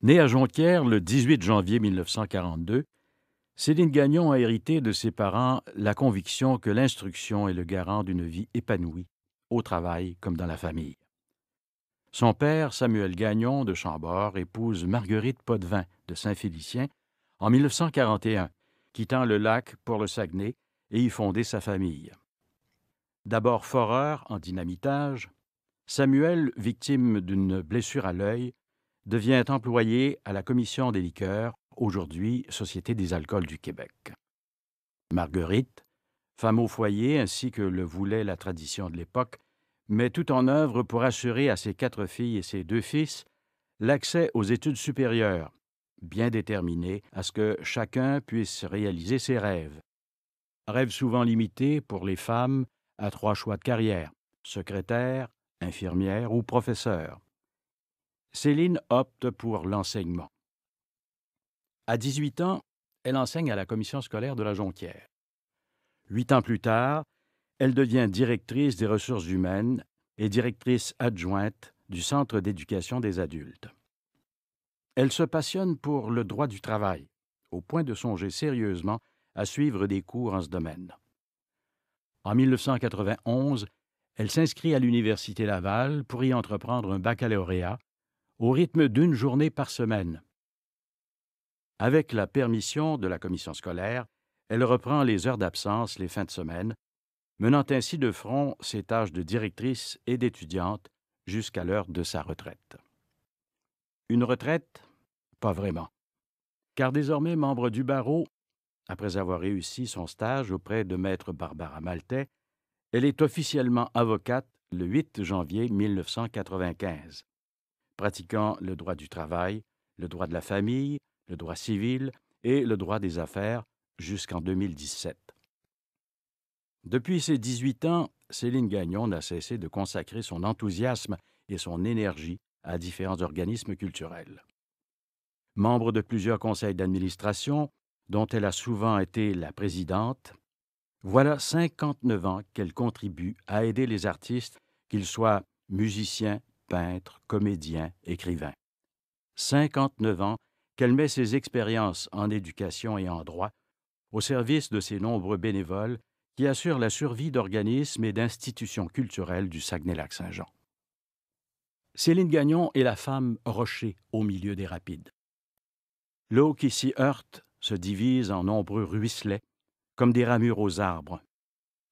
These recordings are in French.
Née à Jonquière le 18 janvier 1942, Céline Gagnon a hérité de ses parents la conviction que l'instruction est le garant d'une vie épanouie, au travail comme dans la famille. Son père, Samuel Gagnon de Chambord, épouse Marguerite Potvin de Saint-Félicien en 1941, quittant le lac pour le Saguenay et y fonder sa famille. D'abord foreur en dynamitage, Samuel, victime d'une blessure à l'œil, devient employé à la Commission des liqueurs, aujourd'hui Société des alcools du Québec. Marguerite, femme au foyer ainsi que le voulait la tradition de l'époque, met tout en œuvre pour assurer à ses 4 filles et ses 2 fils l'accès aux études supérieures, bien déterminée à ce que chacun puisse réaliser ses rêves. Rêves souvent limités pour les femmes à 3 choix de carrière, secrétaire, infirmière ou professeur. Céline opte pour l'enseignement. À 18 ans, elle enseigne à la commission scolaire de la Jonquière. 8 ans plus tard, elle devient directrice des ressources humaines et directrice adjointe du Centre d'éducation des adultes. Elle se passionne pour le droit du travail, au point de songer sérieusement à suivre des cours en ce domaine. En 1991, elle s'inscrit à l'Université Laval pour y entreprendre un baccalauréat au rythme d'1 journée par semaine. Avec la permission de la commission scolaire, elle reprend les heures d'absence les fins de semaine, menant ainsi de front ses tâches de directrice et d'étudiante jusqu'à l'heure de sa retraite. Une retraite? Pas vraiment. Car désormais membre du barreau, après avoir réussi son stage auprès de maître Barbara Maltais, elle est officiellement avocate le 8 janvier 1995, pratiquant le droit du travail, le droit de la famille, le droit civil et le droit des affaires jusqu'en 2017. Depuis ses 18 ans, Céline Gagnon n'a cessé de consacrer son enthousiasme et son énergie à différents organismes culturels. Membre de plusieurs conseils d'administration, dont elle a souvent été la présidente, voilà 59 ans qu'elle contribue à aider les artistes, qu'ils soient musiciens, peintres, comédiens, écrivains. 59 ans qu'elle met ses expériences en éducation et en droit au service de ses nombreux bénévoles qui assurent la survie d'organismes et d'institutions culturelles du Saguenay-Lac-Saint-Jean. Céline Gagnon est la femme rocher au milieu des rapides. L'eau qui s'y heurte se divise en nombreux ruisselets, comme des ramures aux arbres,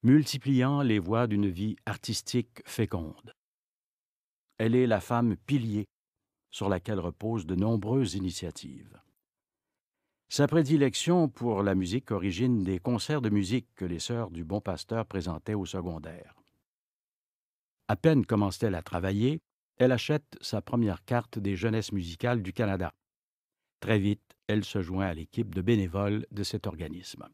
multipliant les voies d'une vie artistique féconde. Elle est la femme pilier sur laquelle reposent de nombreuses initiatives. Sa prédilection pour la musique origine des concerts de musique que les Sœurs du Bon Pasteur présentaient au secondaire. À peine commence-t-elle à travailler, elle achète sa première carte des Jeunesses musicales du Canada. Très vite, elle se joint à l'équipe de bénévoles de cet organisme.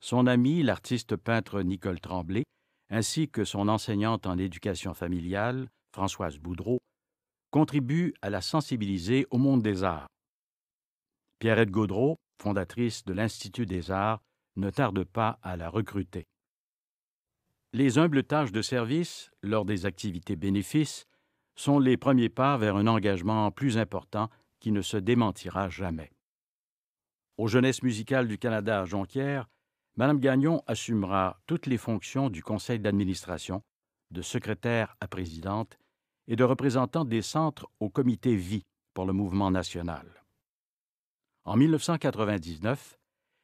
Son amie, l'artiste peintre Nicole Tremblay, ainsi que son enseignante en éducation familiale, Françoise Boudreau, contribuent à la sensibiliser au monde des arts. Pierrette Gaudreau, fondatrice de l'Institut des arts, ne tarde pas à la recruter. Les humbles tâches de service, lors des activités bénéfices, sont les premiers pas vers un engagement plus important qui ne se démentira jamais. Aux Jeunesses musicales du Canada à Jonquière, Mme Gagnon assumera toutes les fonctions du conseil d'administration, de secrétaire à présidente et de représentante des centres au comité Vie pour le mouvement national. En 1999,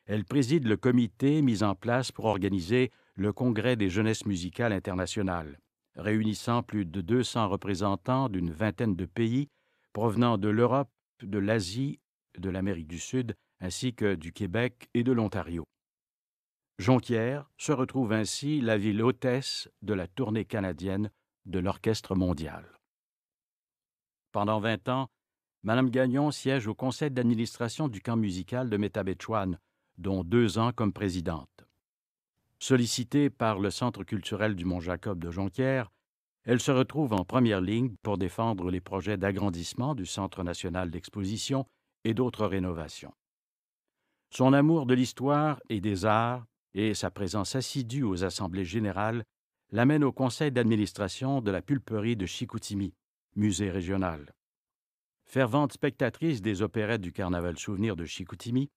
elle préside le comité mis en place pour organiser le Congrès des Jeunesses musicales internationales, réunissant plus de 200 représentants d'une vingtaine de pays provenant de l'Europe, de l'Asie, de l'Amérique du Sud, ainsi que du Québec et de l'Ontario. Jonquière se retrouve ainsi la ville hôtesse de la tournée canadienne de l'Orchestre mondial. Pendant 20 ans, Mme Gagnon siège au conseil d'administration du camp musical de Métabetchouane, dont 2 ans comme présidente. Sollicitée par le Centre culturel du Mont-Jacob de Jonquière, elle se retrouve en première ligne pour défendre les projets d'agrandissement du Centre national d'exposition et d'autres rénovations. Son amour de l'histoire et des arts et sa présence assidue aux assemblées générales l'amènent au conseil d'administration de la pulperie de Chicoutimi, musée régional. Fervente spectatrice des opérettes du Carnaval Souvenir de Chicoutimi,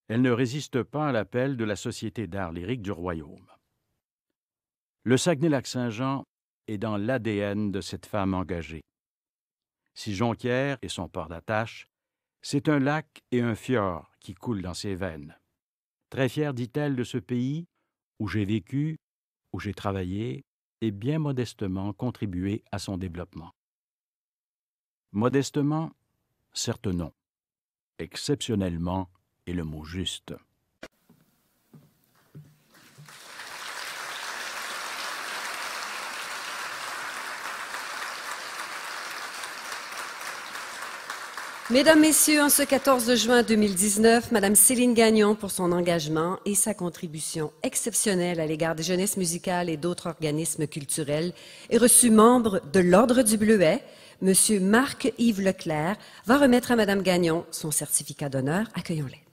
elle ne résiste pas à l'appel de la Société d'art lyrique du Royaume. Le Saguenay-Lac-Saint-Jean est dans l'ADN de cette femme engagée. Si Jonquière est son port d'attache, c'est un lac et un fjord qui coulent dans ses veines. Très fière, dit-elle, de ce pays où j'ai vécu, où j'ai travaillé et bien modestement contribué à son développement. Modestement, certes non. Exceptionnellement est le mot juste. Mesdames, Messieurs, en ce 14 juin 2019, Madame Céline Gagnon, pour son engagement et sa contribution exceptionnelle à l'égard des jeunesses musicales et d'autres organismes culturels, est reçue membre de l'Ordre du Bleuet. Monsieur Marc-Yves Leclerc va remettre à Madame Gagnon son certificat d'honneur. Accueillons-les.